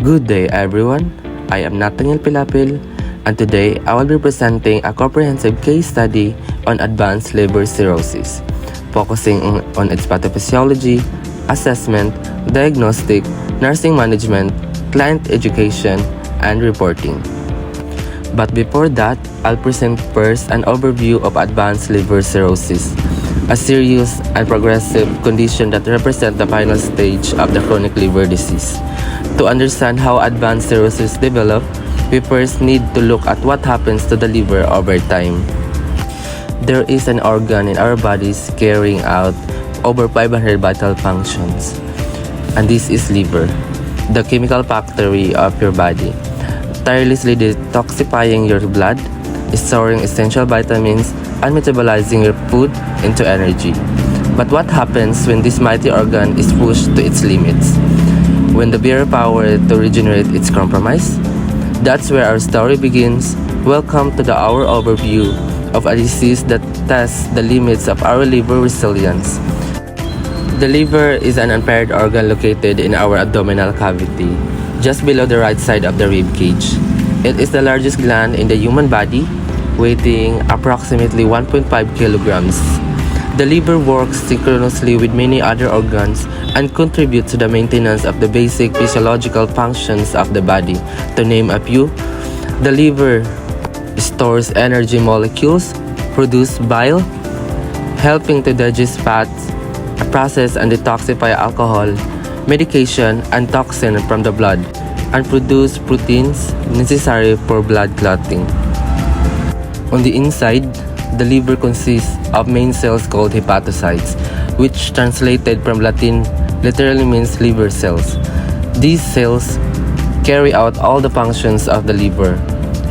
Good day everyone, I am Nathaniel Pilapil and today I will be presenting a comprehensive case study on advanced liver cirrhosis, focusing on its pathophysiology, assessment, diagnostic, nursing management, client education, and reporting. But before that, I'll present first an overview of advanced liver cirrhosis, a serious and progressive condition that represents the final stage of the chronic liver disease. To understand how advanced cirrhosis develops, we first need to look at what happens to the liver over time. There is an organ in our bodies carrying out over 500 vital functions, and this is liver, the chemical factory of your body, tirelessly detoxifying your blood, storing essential vitamins, and metabolizing your food into energy. But what happens when this mighty organ is pushed to its limits? When the bare power to regenerate is compromised? That's where our story begins. Welcome to our overview of a disease that tests the limits of our liver resilience. The liver is an unpaired organ located in our abdominal cavity, just below the right side of the rib cage. It is the largest gland in the human body, weighing approximately 1.5 kilograms. The liver works synchronously with many other organs and contributes to the maintenance of the basic physiological functions of the body. To name a few, the liver stores energy molecules, produces bile, helping to digest fats, process and detoxify alcohol, medication, and toxin from the blood, and produce proteins necessary for blood clotting. On the inside, the liver consists of main cells called hepatocytes, which translated from Latin literally means liver cells. These cells carry out all the functions of the liver.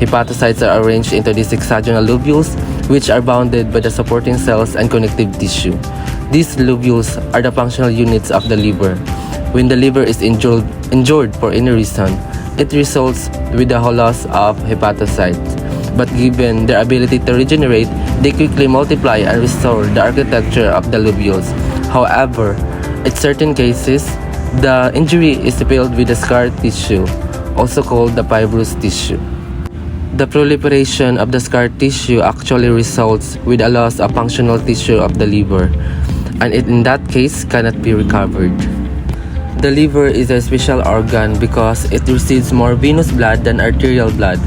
Hepatocytes are arranged into these hexagonal lobules, which are bounded by the supporting cells and connective tissue. These lobules are the functional units of the liver. When the liver is injured for any reason, it results with the loss of hepatocytes. But given their ability to regenerate, they quickly multiply and restore the architecture of the lobules. However, in certain cases, the injury is filled with the scar tissue, also called the fibrous tissue. The proliferation of the scar tissue actually results with a loss of functional tissue of the liver, and it in that case cannot be recovered. The liver is a special organ because it receives more venous blood than arterial blood.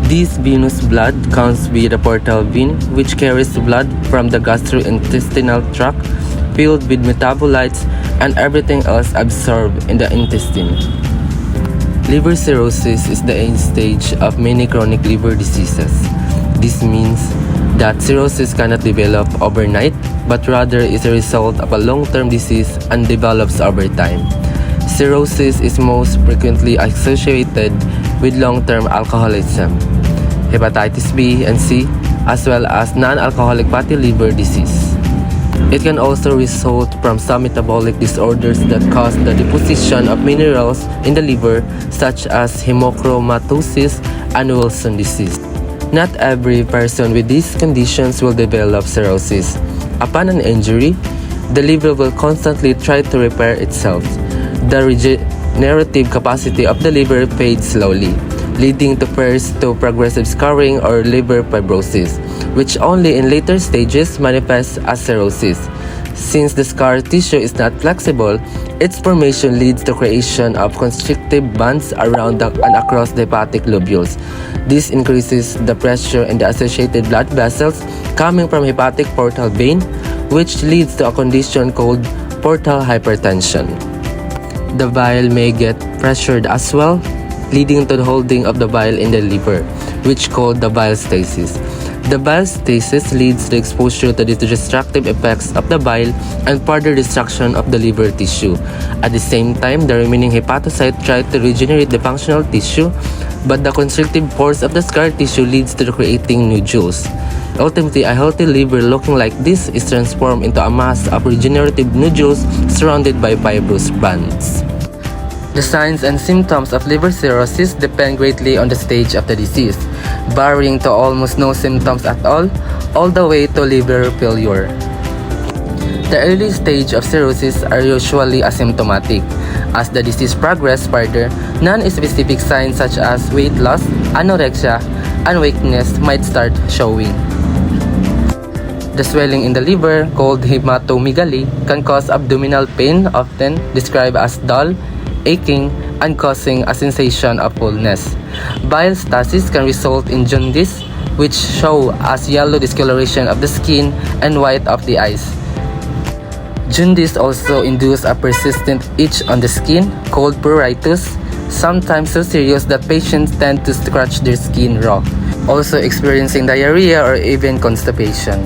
This venous blood comes via the portal vein, which carries blood from the gastrointestinal tract filled with metabolites and everything else absorbed in the intestine. Liver cirrhosis is the end stage of many chronic liver diseases. This means that cirrhosis cannot develop overnight, but rather is a result of a long-term disease and develops over time. Cirrhosis is most frequently associated with long-term alcoholism, hepatitis B and C, as well as non-alcoholic fatty liver disease. It can also result from some metabolic disorders that cause the deposition of minerals in the liver, such as hemochromatosis and Wilson disease. Not every person with these conditions will develop cirrhosis. Upon an injury, the liver will constantly try to repair itself. The regenerative capacity of the liver fades slowly, leading to first to progressive scarring or liver fibrosis, which only in later stages manifests as cirrhosis. Since the scar tissue is not flexible, its formation leads to creation of constrictive bands around and across the hepatic lobules. This increases the pressure in the associated blood vessels coming from hepatic portal vein, which leads to a condition called portal hypertension. The bile may get pressured as well, leading to the holding of the bile in the liver, which called the bile stasis. The bile stasis leads to exposure to the destructive effects of the bile and further destruction of the liver tissue. At the same time, the remaining hepatocyte try to regenerate the functional tissue, but the constrictive force of the scar tissue leads to the creating nodules. Ultimately, a healthy liver looking like this is transformed into a mass of regenerative nodules surrounded by fibrous bands. The signs and symptoms of liver cirrhosis depend greatly on the stage of the disease, varying to almost no symptoms at all the way to liver failure. The early stage of cirrhosis are usually asymptomatic. As the disease progresses further, non-specific signs such as weight loss, anorexia, and weakness might start showing. The swelling in the liver, called hematomegaly, can cause abdominal pain, often described as dull, aching, and causing a sensation of fullness. Bile stasis can result in jaundice, which show as yellow discoloration of the skin and white of the eyes. Jaundice also induces a persistent itch on the skin, called pruritus, sometimes so serious that patients tend to scratch their skin raw, also experiencing diarrhea or even constipation.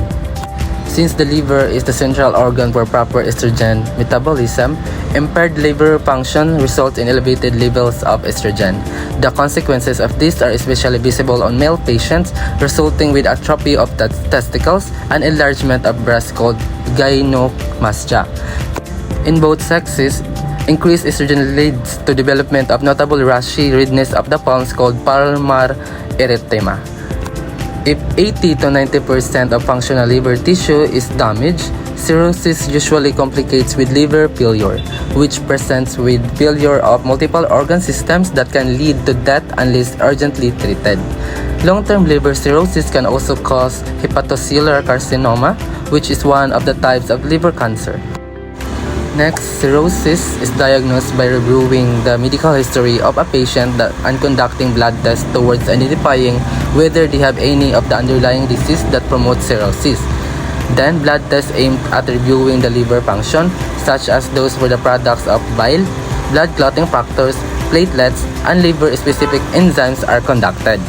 Since the liver is the central organ for proper estrogen metabolism, impaired liver function results in elevated levels of estrogen. The consequences of this are especially visible on male patients, resulting with atrophy of the testicles and enlargement of breast called gynecomastia. In both sexes, increased estrogen leads to development of notable rashy redness of the palms called palmar erythema. If 80 to 90% of functional liver tissue is damaged, cirrhosis usually complicates with liver failure, which presents with failure of multiple organ systems that can lead to death unless urgently treated. Long-term liver cirrhosis can also cause hepatocellular carcinoma, which is one of the types of liver cancer. Next, cirrhosis is diagnosed by reviewing the medical history of a patient and conducting blood tests towards identifying whether they have any of the underlying disease that promotes cirrhosis. Then, blood tests aimed at reviewing the liver function, such as those for the products of bile, blood clotting factors, platelets, and liver-specific enzymes are conducted.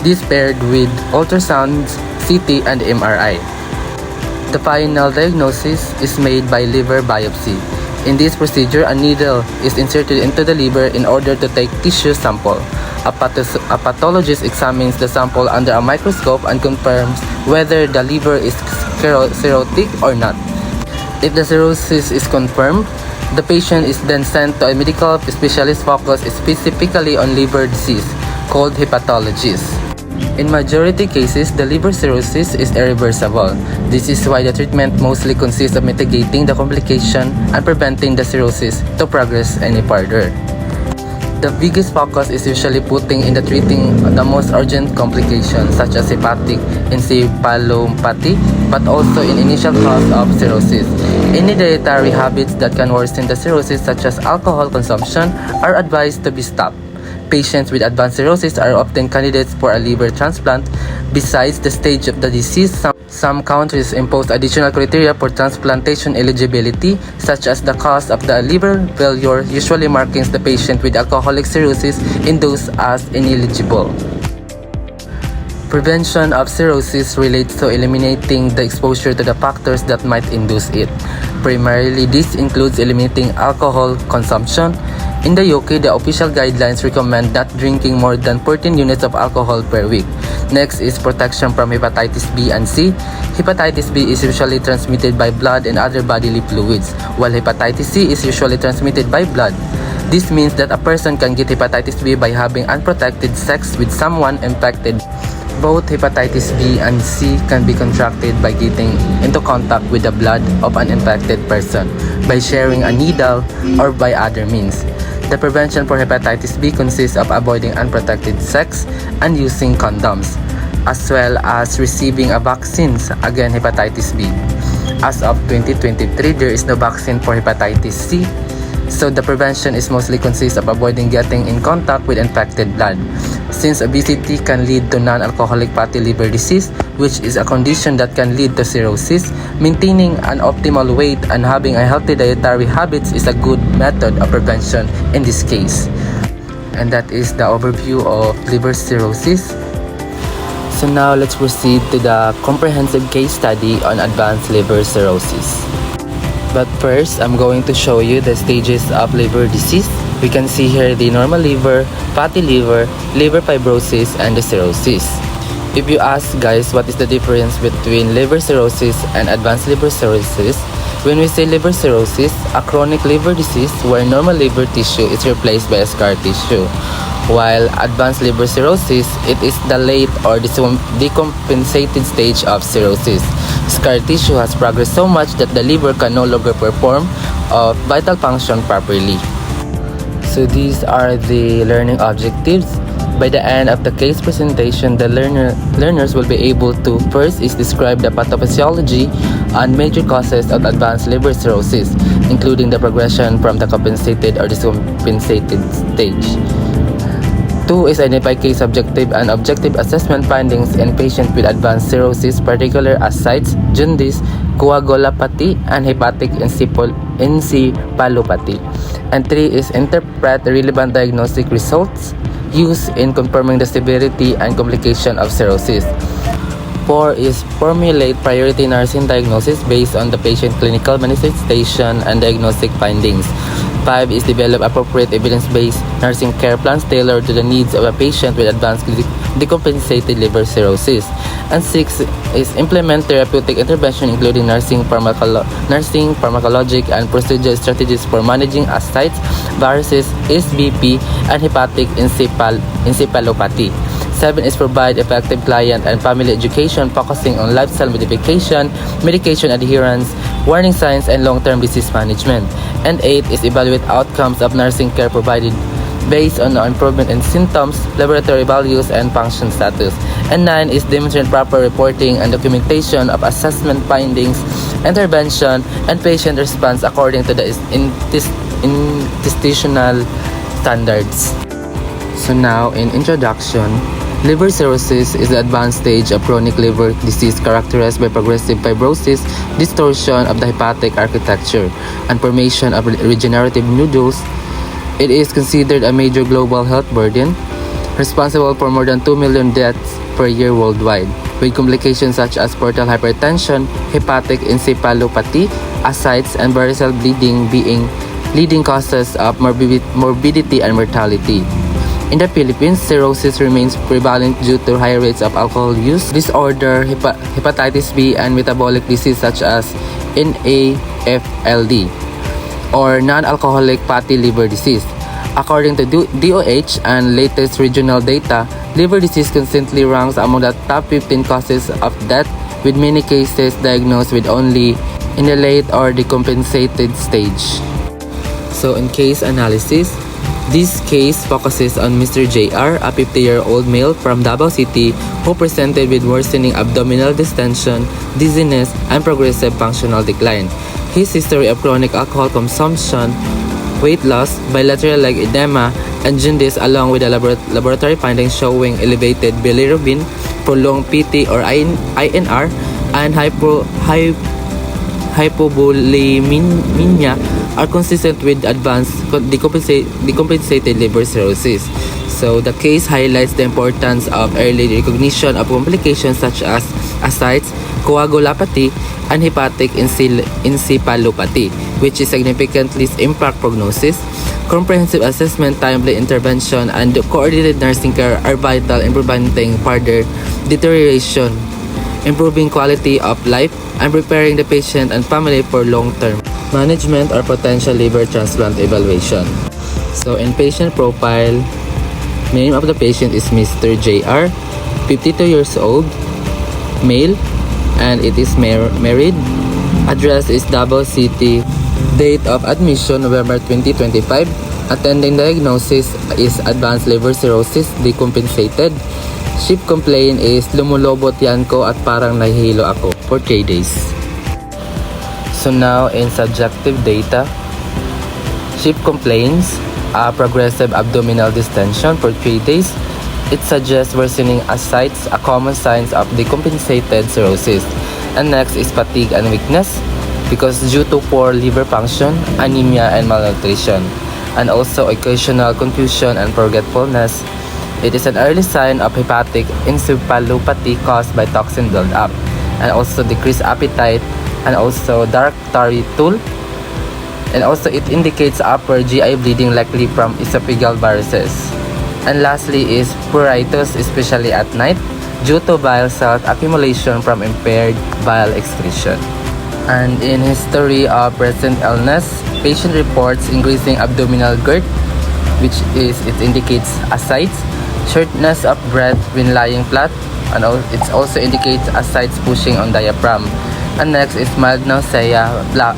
This paired with ultrasounds, CT, and MRI. The final diagnosis is made by liver biopsy. In this procedure, a needle is inserted into the liver in order to take tissue sample. A pathologist examines the sample under a microscope and confirms whether the liver is cirrhotic or not. If the cirrhosis is confirmed, the patient is then sent to a medical specialist focused specifically on liver disease, called hepatologist. In majority cases, the liver cirrhosis is irreversible. This is why the treatment mostly consists of mitigating the complication and preventing the cirrhosis to progress any further. The biggest focus is usually putting in the treating the most urgent complications such as hepatic encephalopathy, but also in initial cause of cirrhosis. Any dietary habits that can worsen the cirrhosis, such as alcohol consumption, are advised to be stopped. Patients with advanced cirrhosis are often candidates for a liver transplant. Besides the stage of the disease, some countries impose additional criteria for transplantation eligibility, such as the cause of the liver failure, usually marking the patient with alcoholic cirrhosis in those as ineligible. Prevention of cirrhosis relates to eliminating the exposure to the factors that might induce it. Primarily, this includes eliminating alcohol consumption. In the UK, the official guidelines recommend not drinking more than 14 units of alcohol per week. Next is protection from hepatitis B and C. Hepatitis B is usually transmitted by blood and other bodily fluids, while hepatitis C is usually transmitted by blood. This means that a person can get hepatitis B by having unprotected sex with someone infected. Both hepatitis B and C can be contracted by getting into contact with the blood of an infected person, by sharing a needle, or by other means. The prevention for hepatitis B consists of avoiding unprotected sex and using condoms, as well as receiving a vaccine against hepatitis B. As of 2023, there is no vaccine for hepatitis C, so the prevention is mostly consists of avoiding getting in contact with infected blood. Since obesity can lead to non-alcoholic fatty liver disease, which is a condition that can lead to cirrhosis, maintaining an optimal weight and having a healthy dietary habits is a good method of prevention in this case. And that is the overview of liver cirrhosis. So now let's proceed to the comprehensive case study on advanced liver cirrhosis. But first, I'm going to show you the stages of liver disease. We can see here the normal liver, fatty liver, liver fibrosis, and the cirrhosis. If you ask guys what is the difference between liver cirrhosis and advanced liver cirrhosis, when we say liver cirrhosis, a chronic liver disease where normal liver tissue is replaced by a scar tissue. While advanced liver cirrhosis, it is the late or decompensated stage of cirrhosis. Scar tissue has progressed so much that the liver can no longer perform vital function properly. So these are the learning objectives. By the end of the case presentation, the learners will be able to first is describe the pathophysiology and major causes of advanced liver cirrhosis, including the progression from the compensated or decompensated stage. 2 is identify case subjective and objective assessment findings in patients with advanced cirrhosis, particular ascites, jaundice, coagulopathy, and hepatic encephalopathy. And 3 is interpret relevant diagnostic results used in confirming the severity and complication of cirrhosis. 4 is formulate priority nursing diagnosis based on the patient clinical manifestation and diagnostic findings. 5 is develop appropriate evidence-based nursing care plans tailored to the needs of a patient with advanced decompensated liver cirrhosis. And 6 is implement therapeutic intervention including nursing, pharmacologic, and procedural strategies for managing ascites, varices, SBP, and hepatic encephalopathy. 7 is provide effective client and family education focusing on lifestyle modification, medication adherence, warning signs, and long-term disease management. And 8 is evaluate outcomes of nursing care provided based on improvement in symptoms, laboratory values, and function status. And 9 is demonstrate proper reporting and documentation of assessment findings, intervention, and patient response according to the institutional standards. So now, in introduction, liver cirrhosis is the advanced stage of chronic liver disease characterized by progressive fibrosis, distortion of the hepatic architecture, and formation of regenerative nodules. It is considered a major global health burden, responsible for more than 2 million deaths per year worldwide, with complications such as portal hypertension, hepatic encephalopathy, ascites, and variceal bleeding being leading causes of morbidity and mortality. In the Philippines, cirrhosis remains prevalent due to high rates of alcohol use, disorder, hepatitis B, and metabolic disease such as NAFLD, or non-alcoholic fatty liver disease. According to DOH and latest regional data, liver disease consistently ranks among the top 15 causes of death, with many cases diagnosed with only in the late or decompensated stage. So in case analysis, this case focuses on Mr. JR, a 50-year-old male from Davao City who presented with worsening abdominal distension, dizziness, and progressive functional decline. His history of chronic alcohol consumption, weight loss, bilateral leg edema, and jaundice, along with the laboratory findings showing elevated bilirubin, prolonged PT or INR, and hypovolemia are consistent with advanced decompensated liver cirrhosis. So the case highlights the importance of early recognition of complications such as ascites, coagulopathy, and hepatic encephalopathy, which significantly impact prognosis. Comprehensive assessment, timely intervention, and coordinated nursing care are vital in preventing further deterioration, improving quality of life, and preparing the patient and family for long-term management or potential liver transplant evaluation. So in patient profile, name of the patient is Mr. JR, 52 years old, male, and it is married. Address is Davao City. Date of admission November 2025. Attending diagnosis is advanced liver cirrhosis decompensated. Chief complaint is lumulobot yan ko at parang nahihilo ako for 3 days. So now in subjective data, chief complaints progressive abdominal distension for 3 days. It suggests worsening ascites, a common signs of decompensated cirrhosis. And next is fatigue and weakness because due to poor liver function, anemia, and malnutrition, and also occasional confusion and forgetfulness. It is an early sign of hepatic encephalopathy caused by toxin buildup, and also decreased appetite, and also dark tarry stool, and also it indicates upper GI bleeding likely from esophageal varices. And lastly is pruritus, especially at night, due to bile salt accumulation from impaired bile excretion. And in history of present illness, patient reports increasing abdominal girth, which is it indicates ascites, shortness of breath when lying flat, and it also indicates ascites pushing on diaphragm. And next is mild nausea, black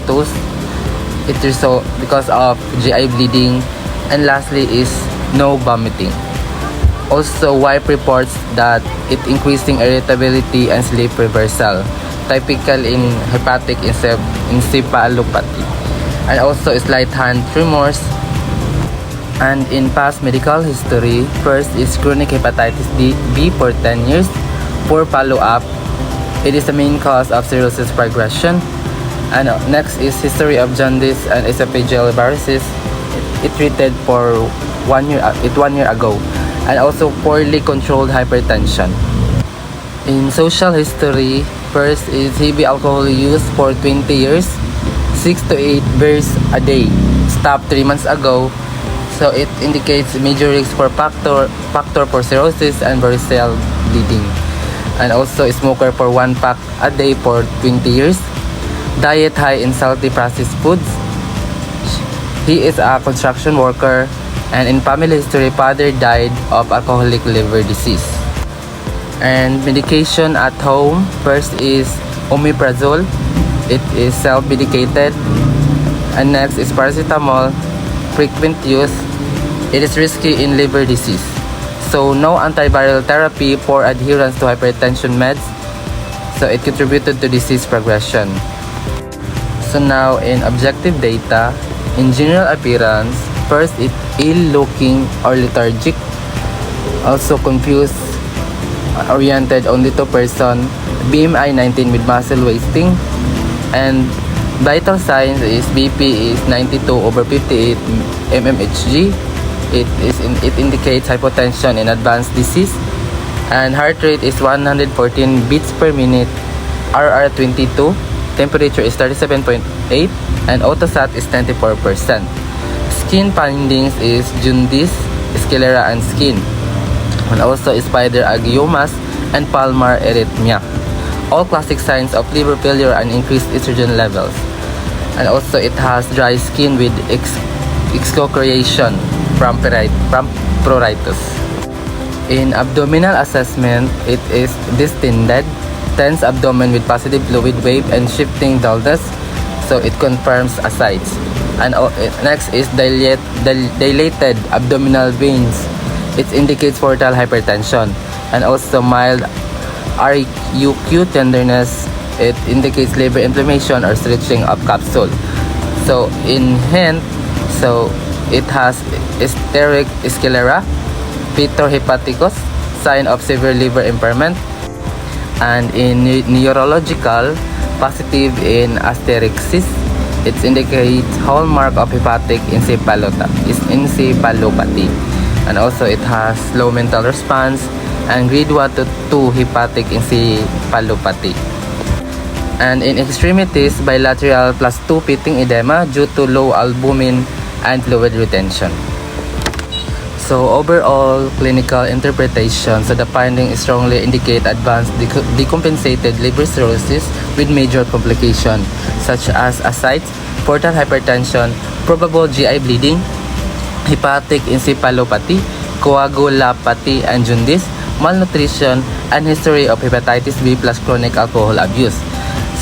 tooth. It result because of GI bleeding. And lastly is no vomiting. Also, wipe reports that it increasing irritability and sleep reversal, typical in hepatic encephalopathy. And also slight hand tremors. And in past medical history, first is chronic hepatitis B for 10 years. For follow-up, it is the main cause of cirrhosis progression. And next is history of jaundice and esophageal varices. It treated for 1 year ago. And also poorly controlled hypertension. In social history, first is heavy alcohol use for 20 years, 6 to 8 beers a day, stopped 3 months ago. So it indicates major risk for factor for cirrhosis and variceal bleeding. And also a smoker for 1 pack a day for 20 years. Diet high in salty processed foods. He is a construction worker, and in family history, father died of alcoholic liver disease. And medication at home, first is omeprazole. It is self-medicated. And next is paracetamol, frequent use. It is risky in liver disease. So no antiviral therapy for adherence to hypertension meds. So it contributed to disease progression. So now in objective data, in general appearance, first it ill-looking or lethargic, also confused, oriented only to person, BMI 19 with muscle wasting, and vital signs is BP is 92/58 mmHg. It indicates hypotension in advanced disease, and heart rate is 114 beats per minute, RR 22, temperature is 37.8, and autosat is 94%. Skin findings is jaundice, sclera, and skin, and also spider angiomas and palmar erythema. All classic signs of liver failure and increased estrogen levels. And also it has dry skin with excoriation from pruritus. In abdominal assessment, it is distended, tense abdomen with positive fluid wave and shifting dullness, so it confirms ascites. And next is dilated abdominal veins. It indicates portal hypertension. And also mild RUQ tenderness. It indicates liver inflammation or stretching of capsule. So in hint, so it has steric sclera, Pitor hepaticus, sign of severe liver impairment. And in neurological, positive in asterixis. It indicates hallmark of hepatic encephalopathy. And also it has low mental response and grade 1 to 2 hepatic encephalopathy. And in extremities, bilateral plus 2 pitting edema due to low albumin and fluid retention. So overall clinical interpretation, so the findings strongly indicate advanced decompensated liver cirrhosis with major complications such as ascites, portal hypertension, probable GI bleeding, hepatic encephalopathy, coagulopathy and jaundice, malnutrition, and history of hepatitis B plus chronic alcohol abuse.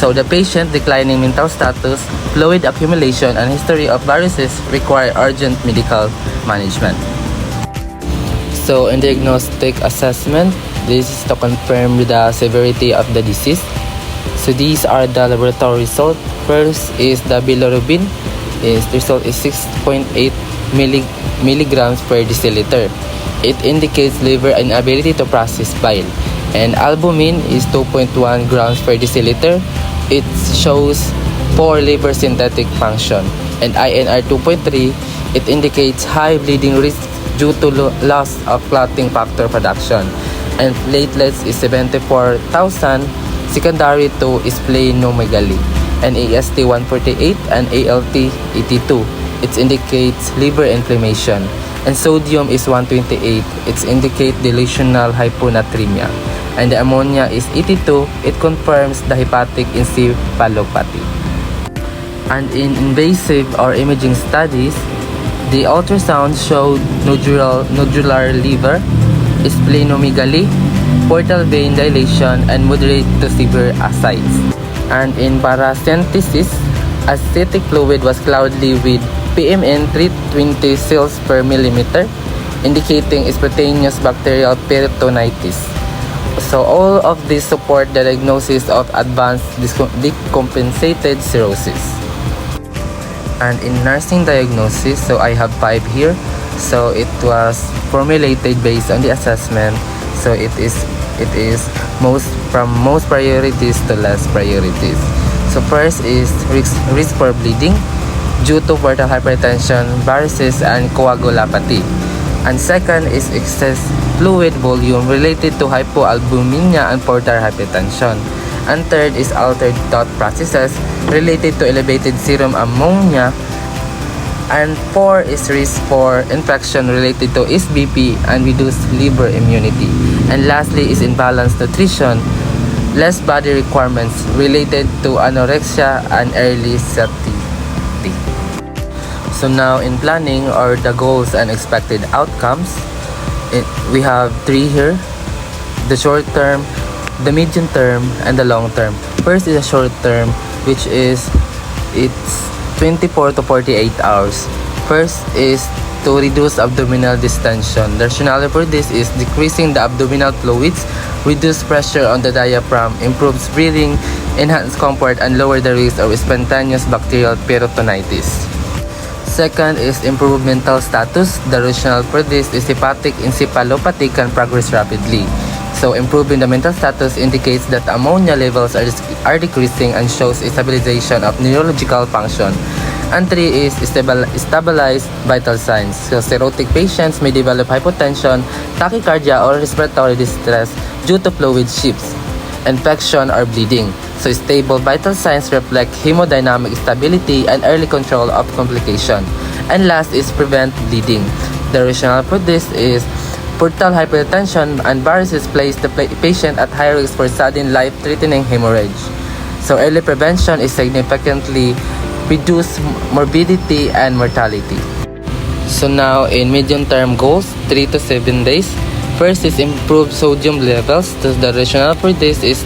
So the patient declining mental status, fluid accumulation, and history of varices require urgent medical management. So in diagnostic assessment, this is to confirm the severity of the disease. So these are the laboratory results. First is the bilirubin. The result is 6.8 milligrams per deciliter. It indicates liver inability to process bile. And albumin is 2.1 grams per deciliter. It shows poor liver synthetic function. And INR 2.3, it indicates high bleeding risk due to loss of clotting factor production. And platelets is 74,000, secondary to splenomegaly. And AST 148 and ALT 82. It indicates liver inflammation. And sodium is 128. It indicates dilutional hyponatremia. And the ammonia is 82. It confirms the hepatic encephalopathy. And in invasive or imaging studies, the ultrasound showed nodular liver, splenomegaly, portal vein dilation, and moderate to severe ascites. And in paracentesis, ascitic fluid was cloudy with PMN 320 cells per millimeter, indicating spontaneous bacterial peritonitis. So all of these support the diagnosis of advanced decompensated cirrhosis. And in nursing diagnosis, so I have 5 here. So it was formulated based on the assessment. So it is from most priorities to less priorities. So first is risk for bleeding due to portal hypertension, varices, and coagulopathy. And second is excess fluid volume related to hypoalbuminemia and portal hypertension. And third is altered thought processes related to elevated serum ammonia. And 4 is risk for infection related to SBP and reduced liver immunity. And lastly is imbalanced nutrition, less body requirements related to anorexia and early satiety. So now in planning or the goals and expected outcomes, we have 3 here: the short term, the medium term, and the long term. First is the short term, which is it's 24 to 48 hours. First is to reduce abdominal distension. The rationale for this is decreasing the abdominal fluids, reduce pressure on the diaphragm, improves breathing, enhance comfort, and lower the risk of spontaneous bacterial peritonitis. Second is improve mental status. The rationale for this is hepatic encephalopathy can progress rapidly. So improving the mental status indicates that ammonia levels are decreasing and shows a stabilization of neurological function. And 3 is stabilize vital signs. So cirrhotic patients may develop hypotension, tachycardia, or respiratory distress due to fluid shifts, infection, or bleeding. So stable vital signs reflect hemodynamic stability and early control of complication. And last is prevent bleeding. The rationale for this is portal hypertension and varices place the patient at high risk for sudden life-threatening hemorrhage. So early prevention is significantly reduce morbidity and mortality. So now in medium-term goals, 3 to 7 days. First is improve sodium levels. The rationale for this is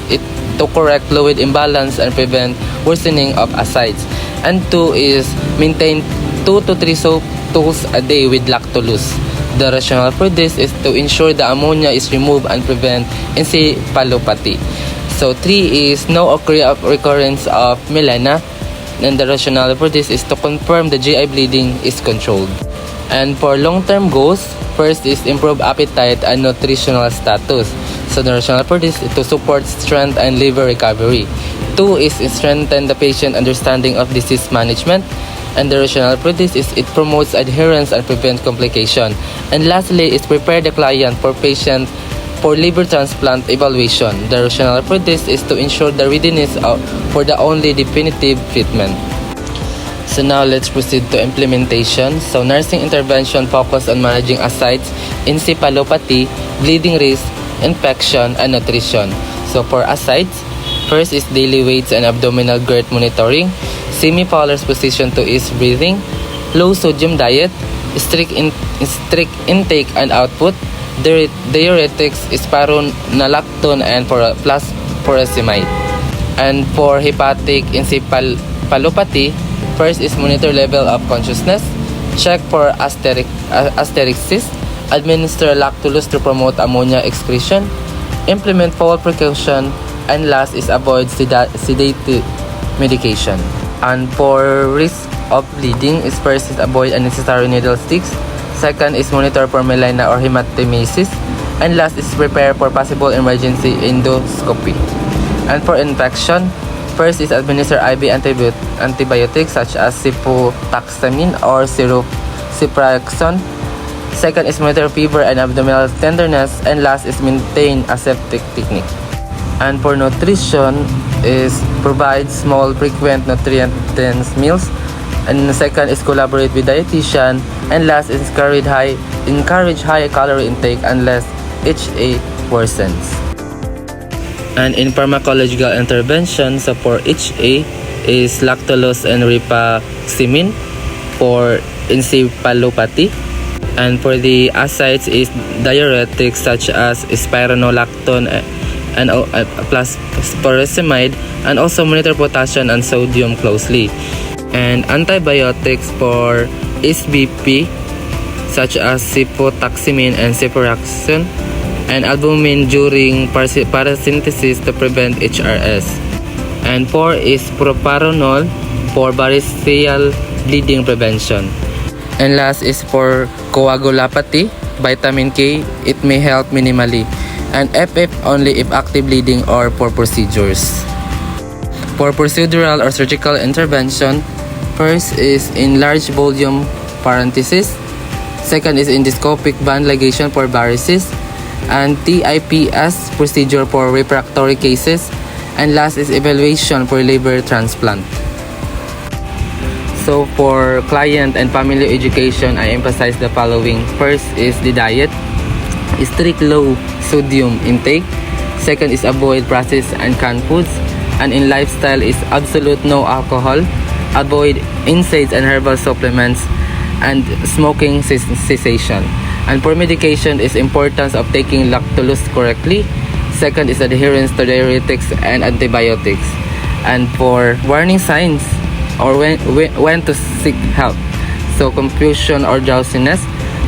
to correct fluid imbalance and prevent worsening of ascites. And 2 is maintain 2 to 3 soap tools a day with lactulose. The rationale for this is to ensure the ammonia is removed and prevent encephalopathy. So 3 is no recurrence of melena. And the rationale for this is to confirm the GI bleeding is controlled. And for long-term goals, first is improve appetite and nutritional status. So the rationale for this is to support strength and liver recovery. 2 is strengthen the patient understanding of disease management. And the rationale for this is it promotes adherence and prevents complication. And lastly is prepare the client for liver transplant evaluation. The rationale for this is to ensure the readiness for the only definitive treatment. So now let's proceed to implementation. So nursing intervention focus on managing ascites, encephalopathy, bleeding risk, infection, and nutrition. So for ascites, first is daily weights and abdominal girth monitoring, semi-polar position to ease breathing, low sodium diet, strict intake and output, diuretics, spironolactone, and plus furosemide. And for hepatic encephalopathy, first is monitor level of consciousness, check for asterixis, administer lactulose to promote ammonia excretion, implement fall precaution, and last is avoid sedative medication. And for risk of bleeding, is first is avoid unnecessary needle sticks, second is monitor for melena or hematemesis, and last is prepare for possible emergency endoscopy. And for infection, first is administer IV antibiotics such as cefotaximine or ciprofloxacin. Second is monitor fever and abdominal tenderness, and last is maintain aseptic technique. And for nutrition is provide small frequent nutrient-dense meals, and second is collaborate with dietitian, and last is encourage high calorie intake unless HA worsens. And in pharmacological intervention, so for HA is lactulose and rifaximin for encephalopathy. And for the asides is diuretics such as spironolactone and plus furosemide, and also monitor potassium and sodium closely. And antibiotics for SBP such as cefotaximine and ceforaxone, and albumin during paracentesis to prevent HRS. And 4 is propranolol for variceal bleeding prevention. And last is for coagulopathy, vitamin K, it may help minimally. And FF only if active bleeding or for procedures. For procedural or surgical intervention, first is in large volume parenthesis. Second is endoscopic band ligation for varices, and TIPS procedure for refractory cases, and last is evaluation for liver transplant. So for client and family education, I emphasize the following. First is the diet, strict low sodium intake. Second is avoid processed and canned foods, and in lifestyle is absolute no alcohol, avoid NSAIDs and herbal supplements, and smoking cessation. And for medication is importance of taking lactulose correctly. Second is adherence to diuretics and antibiotics. And for warning signs or when to seek help, so confusion or drowsiness,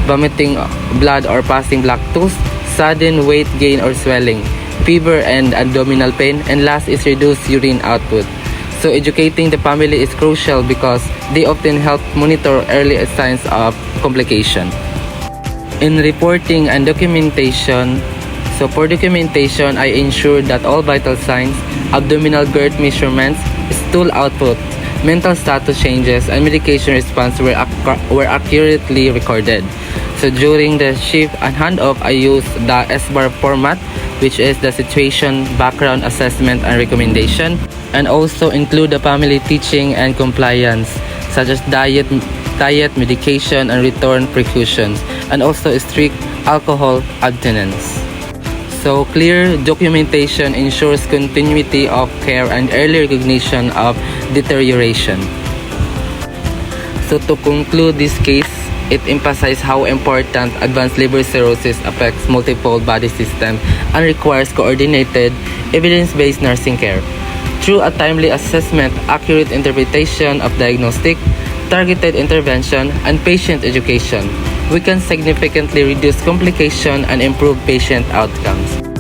vomiting blood or passing lactose, sudden weight gain or swelling, fever and abdominal pain, and last is reduced urine output. So educating the family is crucial because they often help monitor early signs of complication. In reporting and documentation, so for documentation, I ensure that all vital signs, abdominal girth measurements, stool output, mental status changes, and medication response were accurately recorded. So during the shift and handoff, I use the SBAR format, which is the situation, background, assessment, and recommendation, and also include the family teaching and compliance, such as diet, medication, and return precautions, and also strict alcohol abstinence. So clear documentation ensures continuity of care and early recognition of deterioration. So to conclude this case, it emphasizes how important advanced liver cirrhosis affects multiple body systems and requires coordinated, evidence-based nursing care. Through a timely assessment, accurate interpretation of diagnostic, targeted intervention, and patient education, we can significantly reduce complication and improve patient outcomes.